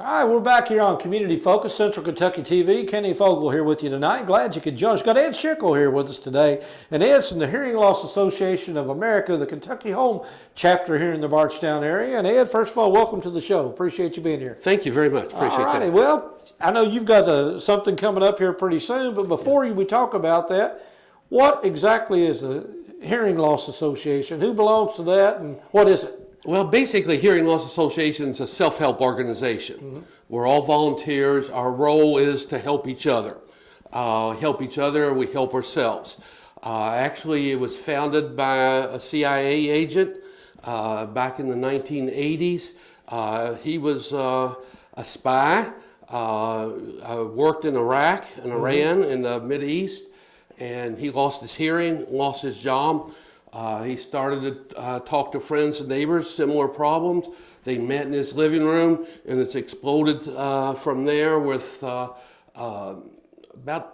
All right, we're back here on Community Focus, Central Kentucky TV. Kenny Fogle here with you tonight. Glad you could join us. Got Ed Schickel here with us today. And Ed's from the Hearing Loss Association of America, the Kentucky Home chapter here in the Bardstown area. And Ed, first of all, welcome to the show. Appreciate you being here. Thank you very much. Appreciate that. All righty, well, I know you've got something coming up here pretty soon, but before we talk about that, what exactly is the Hearing Loss Association? Who belongs to that, and what is it? Well, basically, Hearing Loss Association is a self-help organization. Mm-hmm. We're all volunteers. Our role is to help each other. We help ourselves. Actually, it was founded by a CIA agent back in the 1980s. He was a spy, worked in Iraq and Iran in the Mideast, and he lost his hearing, lost his job. He started to talk to friends and neighbors, similar problems. They met in his living room, and it's exploded from there with about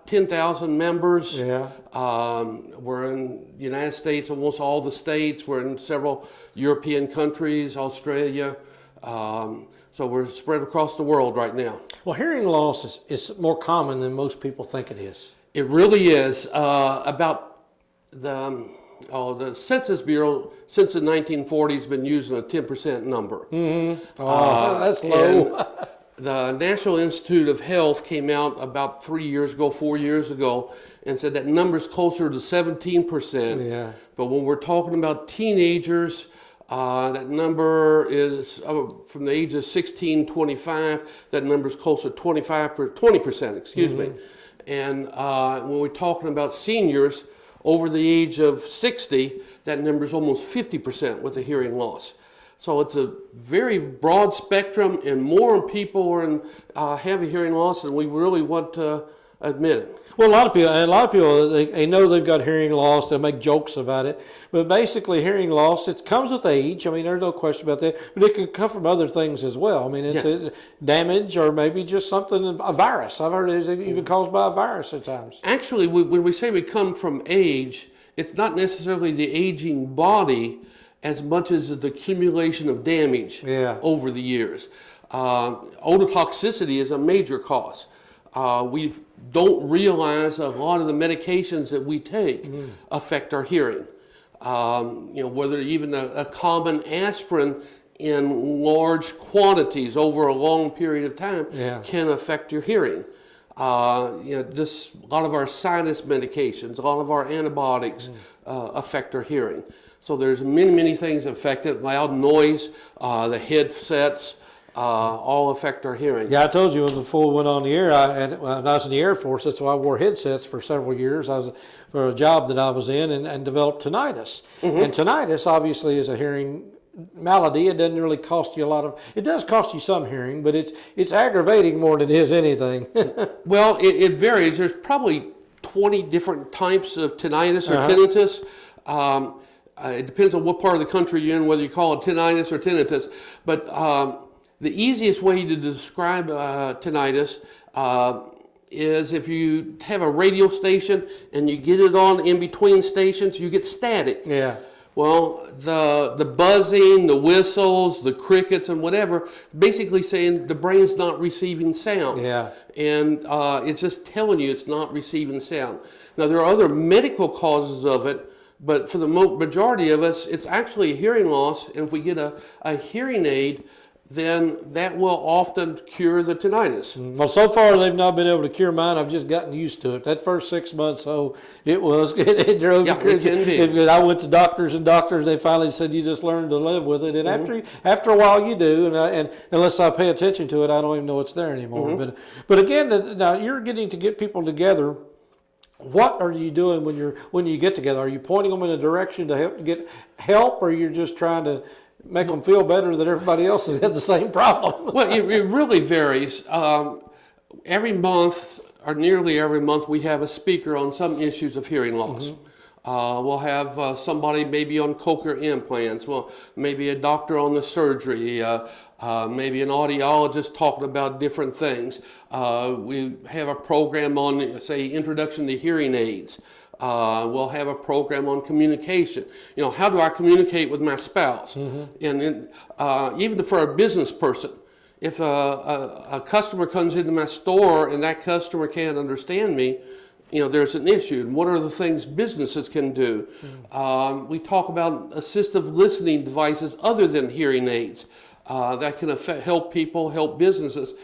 10,000 members. Yeah. We're in the United States, almost all the states. We're in several European countries, Australia. So we're spread across the world right now. Well, hearing loss is more common than most people think it is. It really is. About the Census Bureau, since the 1940s, has been using a 10% number. Mm-hmm. That's low. The National Institute of Health came out about 4 years ago, and said that number's closer to 17%. Yeah. But when we're talking about teenagers, that number is from the age of 16 to 25, that number's closer to 20%, excuse me. And when we're talking about seniors, over the age of 60, that number is almost 50% with a hearing loss. So it's a very broad spectrum, and more people have a hearing loss than we really want to admit it. Well, a lot of people, they know they've got hearing loss. They'll make jokes about it, but basically, hearing loss, it comes with age. I mean, there's no question about that. But it can come from other things as well. I mean, it's damage, or maybe just something, a virus. I've heard it's even caused by a virus at times. Actually, when we say we come from age, it's not necessarily the aging body as much as the accumulation of damage over the years. Ototoxicity is a major cause. We don't realize a lot of the medications that we take affect our hearing. Whether even a common aspirin in large quantities over a long period of time can affect your hearing. Just a lot of our sinus medications, a lot of our antibiotics affect our hearing. So there's many things that affect it. Loud noise, the headsets, all affect our hearing. Yeah, I told you before we went on the air, when I was in the Air Force, that's why I wore headsets for several years. I was for a job that I was in, and developed tinnitus. And tinnitus obviously is a hearing malady. It doesn't really cost you a lot of, it does cost you some hearing, but it's aggravating more than it is anything. Well, it varies. There's probably 20 different types of tinnitus or tinnitus. It depends on what part of the country you're in, whether you call it tinnitus or tinnitus. But the easiest way to describe tinnitus is if you have a radio station and you get it on in between stations, you get static. Yeah. Well, the buzzing, the whistles, the crickets, and whatever, basically saying the brain's not receiving sound. Yeah. And it's just telling you it's not receiving sound. Now, there are other medical causes of it, but for the majority of us, it's actually a hearing loss. And if we get a hearing aid, then that will often cure the tinnitus. Well, so far they've not been able to cure mine. I've just gotten used to it. That first 6 months, it drove me crazy. It can be. I went to doctors, they finally said you just learn to live with it. And after a while you do, and unless I pay attention to it, I don't even know it's there anymore. But again, now you're getting to get people together. What are you doing when you get together? Are you pointing them in a direction to get help, or you're just trying to make them feel better that everybody else has had the same problem? Well, it really varies. Every month, or nearly every month, we have a speaker on some issues of hearing loss. We'll have somebody maybe on cochlear implants, well, maybe a doctor on the surgery, maybe an audiologist talking about different things. We have a program on, say, introduction to hearing aids. We'll have a program on communication. How do I communicate with my spouse? And even for a business person, if a customer comes into my store and that customer can't understand me, there's an issue. And what are the things businesses can do? We talk about assistive listening devices other than hearing aids that can help people, help businesses.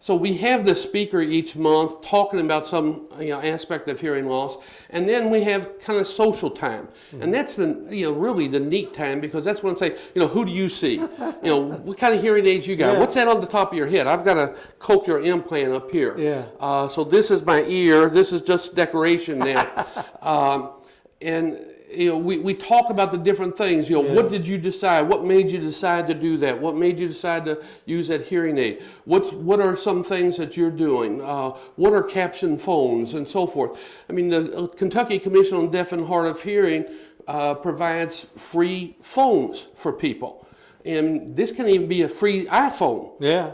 So we have the speaker each month talking about some aspect of hearing loss, and then we have kind of social time, and that's the really the neat time, because that's when I say, who do you see? What kind of hearing aids you got? Yeah. What's that on the top of your head? I've got a cochlear implant up here. Yeah. So this is my ear. This is just decoration now, and. We talk about the different things. What did you decide? What made you decide to do that? What made you decide to use that hearing aid? What are some things that you're doing? What are caption phones and so forth? I mean, the Kentucky Commission on Deaf and Hard of Hearing provides free phones for people, and this can even be a free iPhone. Yeah.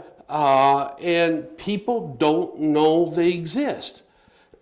And people don't know they exist.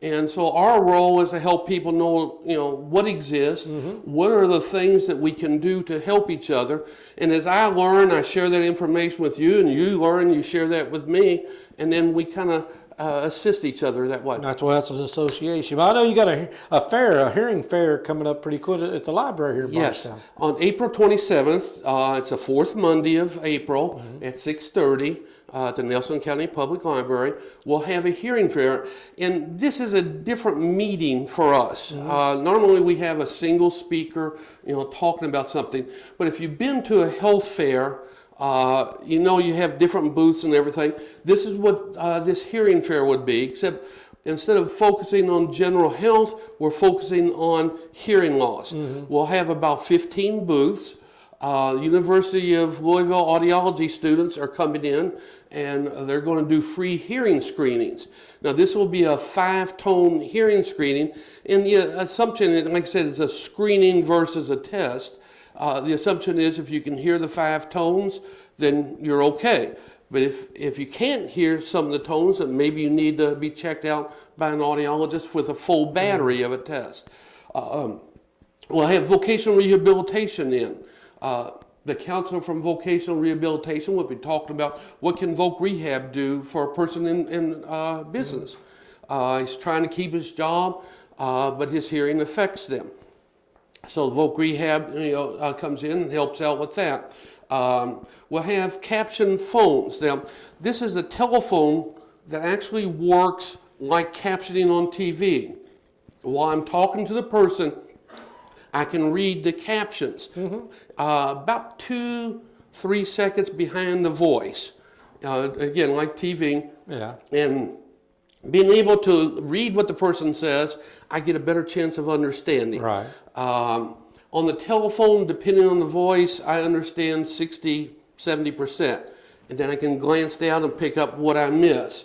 And so our role is to help people know, what exists, what are the things that we can do to help each other. And as I learn, I share that information with you, and you learn, you share that with me, and then we kind of assist each other that way. That's why it's an association. But I know you got a hearing fair coming up pretty quick at the library here in Yes, Bardstown. on April 27th, it's the fourth Monday of April at 6:30. At the Nelson County Public Library, we'll have a hearing fair, and this is a different meeting for us. Normally we have a single speaker, talking about something, but if you've been to a health fair, you have different booths and everything. This is what this hearing fair would be, except instead of focusing on general health, we're focusing on hearing loss. We'll have about 15 booths. University of Louisville audiology students are coming in, and they're going to do free hearing screenings. Now this will be a 5-tone hearing screening, and the assumption, like I said, is a screening versus a test. The assumption is if you can hear the 5 tones, then you're okay. But if you can't hear some of the tones, then maybe you need to be checked out by an audiologist with a full battery of a test. We'll have vocational rehabilitation in. The counselor from vocational rehabilitation will be talking about what can Voc Rehab do for a person in business. He's trying to keep his job, but his hearing affects them. So Voc Rehab comes in and helps out with that. We'll have caption phones. Now, this is a telephone that actually works like captioning on TV. While I'm talking to the person, I can read the captions about 2-3 seconds behind the voice. Again, like TV. Yeah. And being able to read what the person says, I get a better chance of understanding. Right. On the telephone, depending on the voice, I understand 60-70%. And then I can glance down and pick up what I miss.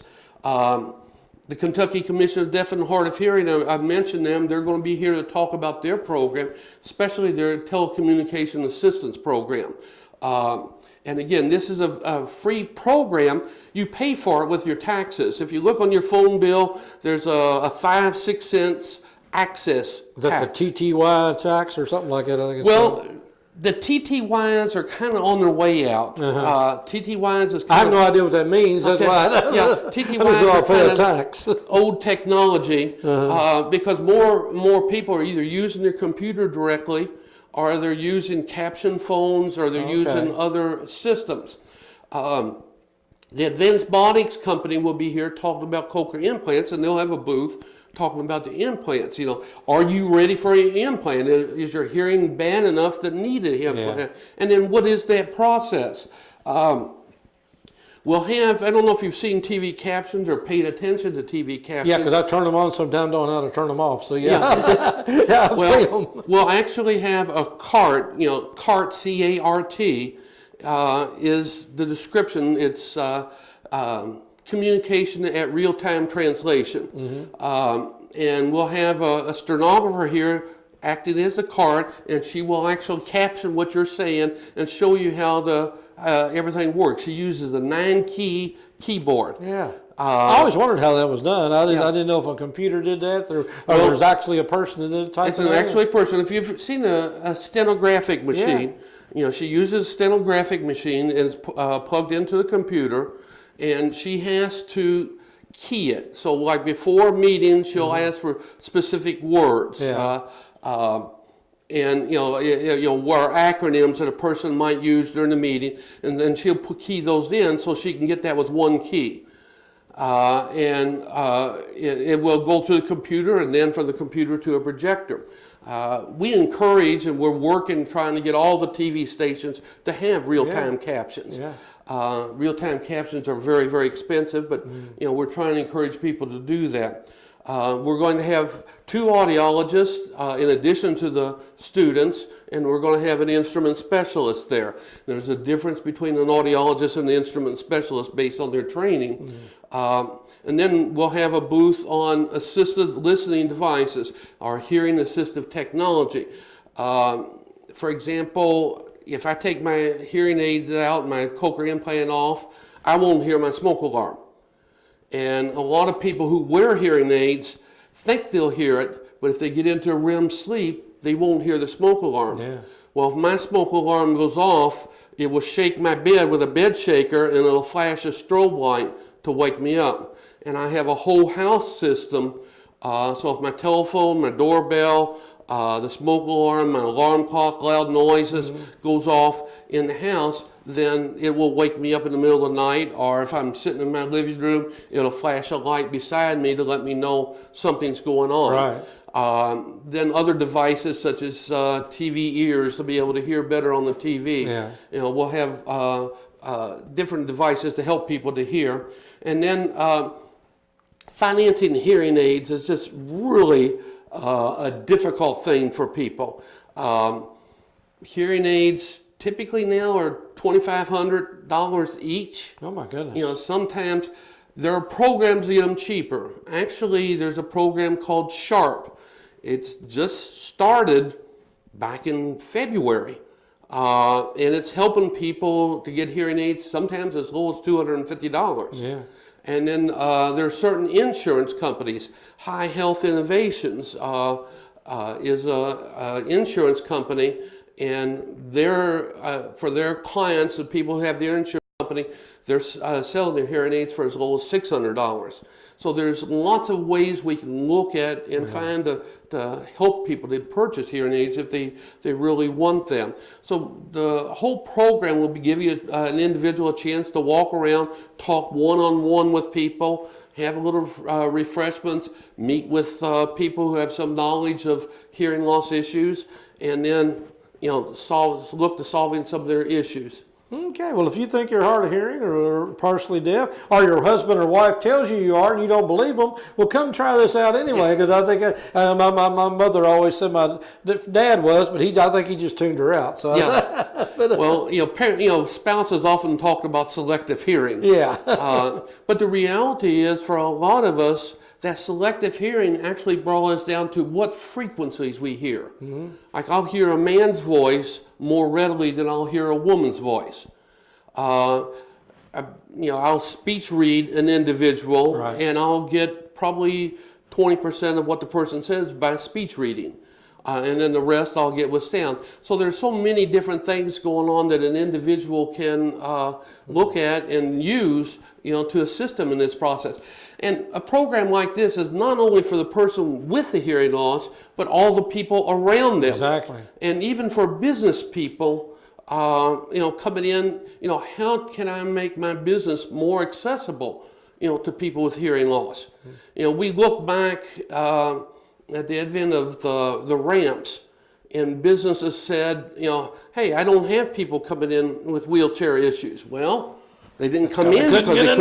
The Kentucky Commission of Deaf and Hard of Hearing, I've mentioned them. They're going to be here to talk about their program, especially their telecommunication assistance program. And again, this is a free program. You pay for it with your taxes. If you look on your phone bill, there's a 5-6 cents access Is that tax. the TTY tax or something like that? I think it's Well, called? the TTYs are kind of on their way out. TTYs is I kind have of... no idea what that means. That's Okay. why. Yeah, I TTYs just know are I'll pay a kind tax. old technology because more people are either using their computer directly, or they're using caption phones, or they're using other systems. The Advanced Bodics Company will be here talking about cochlear implants, and they'll have a booth talking about the implants. Are you ready for an implant? Is your hearing bad enough to need an implant? Yeah. And then what is that process? We'll have, I don't know if you've seen TV captions or paid attention to TV captions. Yeah, because I turn them on sometimes, don't know how to turn them off. So yeah, yeah, I've seen them. We'll actually have a CART, CART, C-A-R-T, is the description. It's communication at real-time translation. And we'll have a stenographer here acting as the CART, and she will actually caption what you're saying and show you how everything works. She uses a 9-key keyboard. Yeah. I always wondered how that was done. I didn't know if a computer did that, or there's actually a person that did type. It's actually a person. If you've seen a stenographic machine, She uses a stenographic machine and it's plugged into the computer, and she has to key it. So like before meetings, she'll ask for specific words. Yeah. And what acronyms that a person might use during the meeting, and then she'll key those in so she can get that with one key. It will go to the computer, and then from the computer to a projector. We encourage, and we're working trying to get all the TV stations to have real-time captions. Yeah. Real-time captions are very, very expensive, but we're trying to encourage people to do that. We're going to have 2 audiologists in addition to the students, and we're going to have an instrument specialist there. There's a difference between an audiologist and the instrument specialist based on their training. And then we'll have a booth on assistive listening devices, our hearing assistive technology. For example, if I take my hearing aid out, my cochlear implant off, I won't hear my smoke alarm. And a lot of people who wear hearing aids think they'll hear it, but if they get into a REM sleep, they won't hear the smoke alarm. Yeah. Well, if my smoke alarm goes off, it will shake my bed with a bed shaker, and it'll flash a strobe light to wake me up. And I have a whole house system, so if my telephone, my doorbell, the smoke alarm, my alarm clock, loud noises goes off in the house, then it will wake me up in the middle of the night, or if I'm sitting in my living room, it'll flash a light beside me to let me know something's going on. Right. Then other devices such as TV ears to be able to hear better on the TV. Yeah. We'll have different devices to help people to hear. And then financing hearing aids is just really a difficult thing for people. Hearing aids typically now are $2,500 each. Oh my goodness. Sometimes there are programs to get them cheaper. Actually, there's a program called Sharp. It's just started back in February. And it's helping people to get hearing aids sometimes as low as $250. Yeah. And then there are certain insurance companies. High Health Innovations is an insurance company, and they're for their clients, the people who have their insurance company, they're selling their hearing aids for as low as $600. So there's lots of ways we can look at and find to help people to purchase hearing aids if they really want them. So the whole program will give you an individual a chance to walk around, talk one-on-one with people, have a little refreshments, meet with people who have some knowledge of hearing loss issues, and then look to solving some of their issues. Okay, well, if you think you're hard of hearing or partially deaf, or your husband or wife tells you are and you don't believe them, well, come try this out anyway, because I think my mother always said my dad was, but I think he just tuned her out. So yeah. Well, spouses often talk about selective hearing. Yeah. But the reality is, for a lot of us, that selective hearing actually boils down to what frequencies we hear. Mm-hmm. Like I'll hear a man's voice more readily than I'll hear a woman's voice. I'll speech read an individual, right, and I'll get probably 20% of what the person says by speech reading. And then the rest I'll get with sound. So there's so many different things going on that an individual can look at and use, to assist them in this process. And a program like this is not only for the person with the hearing loss, but all the people around them. Exactly. And even for business people, coming in, how can I make my business more accessible, to people with hearing loss? We look back at the advent of the ramps, and businesses said, hey, I don't have people coming in with wheelchair issues. Well, they didn't come in because they couldn't get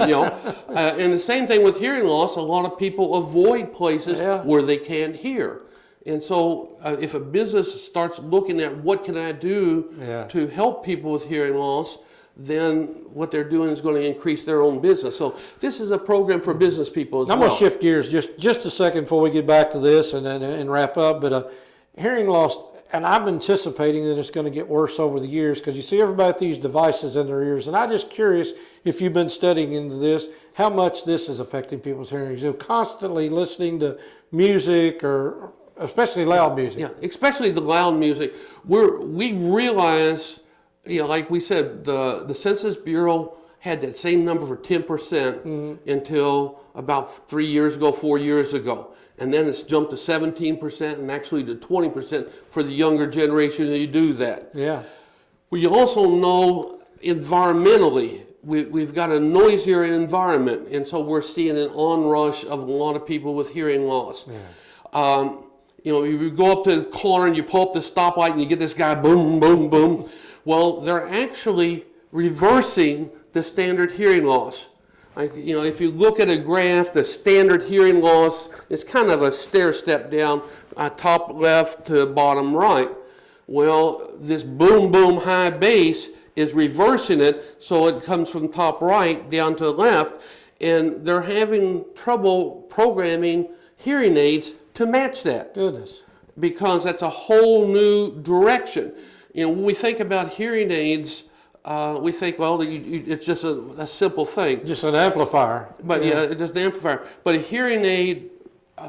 in. And the same thing with hearing loss. A lot of people avoid places where they can't hear. And so if a business starts looking at what can I do to help people with hearing loss, then what they're doing is going to increase their own business. So this is a program for business people as well. I'm going to shift gears just a second before we get back to this and wrap up. But hearing loss, and I'm anticipating that it's going to get worse over the years, because you see everybody with these devices in their ears. And I'm just curious if you've been studying into this, how much this is affecting people's hearing. Constantly listening to music or especially loud music. Yeah, especially the loud music. We realize, like we said, the Census Bureau had that same number for 10% until about 3 years ago, 4 years ago. And then it's jumped to 17% and actually to 20% for the younger generation who do that. Yeah. We also know environmentally, we've got a noisier environment, and so we're seeing an onrush of a lot of people with hearing loss. Yeah. If you go up to the corner and you pull up the stoplight and you get this guy boom, boom, boom, well, they're actually reversing the standard hearing loss. If you look at a graph, the standard hearing loss is kind of a stair step down, top left to bottom right. Well, this boom, boom, high bass is reversing it, so it comes from top right down to left, and they're having trouble programming hearing aids to match that. Goodness. Because that's a whole new direction. When we think about hearing aids, we think, well, it's just a simple thing. Just an amplifier. But yeah, it's just an amplifier. But a hearing aid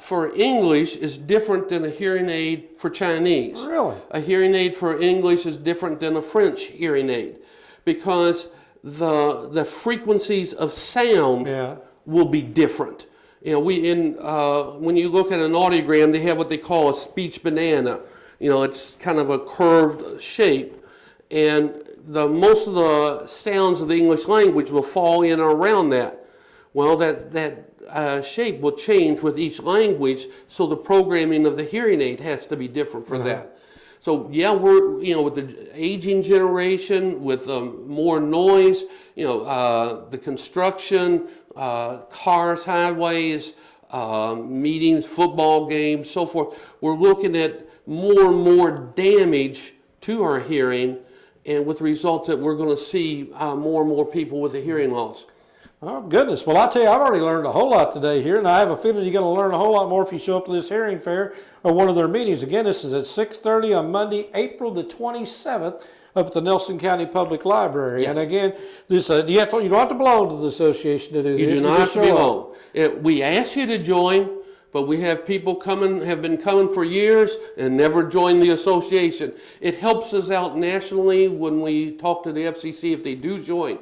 for English is different than a hearing aid for Chinese. Really? A hearing aid for English is different than a French hearing aid, because the frequencies of sound will be different. When you look at an audiogram, they have what they call a speech banana. It's kind of a curved shape, and most of the sounds of the English language will fall in around that. Well, that shape will change with each language, so the programming of the hearing aid has to be different for that. So yeah, we're with the aging generation, with more noise, the construction, cars, highways, meetings, football games, so forth. We're looking at more and more damage to our hearing, and with the results that we're going to see more and more people with a hearing loss. Oh, goodness. Well, I tell you, I've already learned a whole lot today here, and I have a feeling you're going to learn a whole lot more if you show up to this hearing fair or one of their meetings. Again, this is at 6:30 on Monday, April the 27th, up at the Nelson County Public Library. Yes. And again, this you don't have to belong to the association to do this. You do not have to belong. We ask you to join, but we have people have been coming for years and never joined the association. It helps us out nationally when we talk to the FCC if they do join.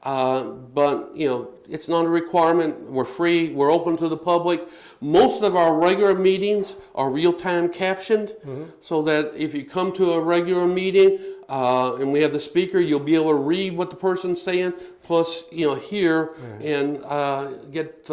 But it's not a requirement. We're free. We're open to the public. Most of our regular meetings are real-time captioned, so that if you come to a regular meeting and we have the speaker, you'll be able to read what the person's saying, plus hear and get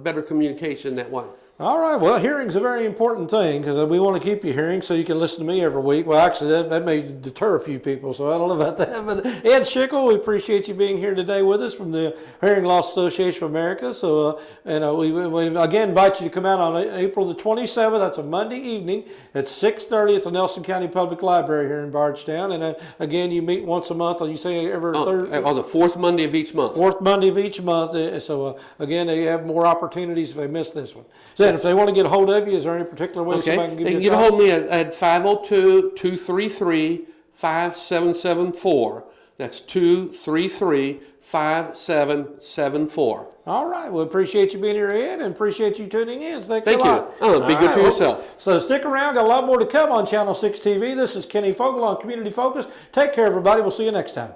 better communication that way. All right. Well, hearing's a very important thing, because we want to keep you hearing so you can listen to me every week. Well, actually, that may deter a few people, so I don't know about that. But Ed Schickel, we appreciate you being here today with us from the Hearing Loss Association of America. So, we again invite you to come out on April the 27th. That's a Monday evening at 6:30 at the Nelson County Public Library here in Bardstown. And again, you meet once a month, or you say every third? On the fourth Monday of each month. Fourth Monday of each month. So, again, they have more opportunities if they miss this one. So, if they want to get a hold of you, is there any particular way somebody can give you a call? They can get a hold of me at 502-233-5774. That's 233-5774. All right. Well, appreciate you being here, Ed, and appreciate you tuning in. Thank you a lot. Be good to yourself. So stick around. Got a lot more to come on Channel 6 TV. This is Kenny Fogle on Community Focus. Take care, everybody. We'll see you next time.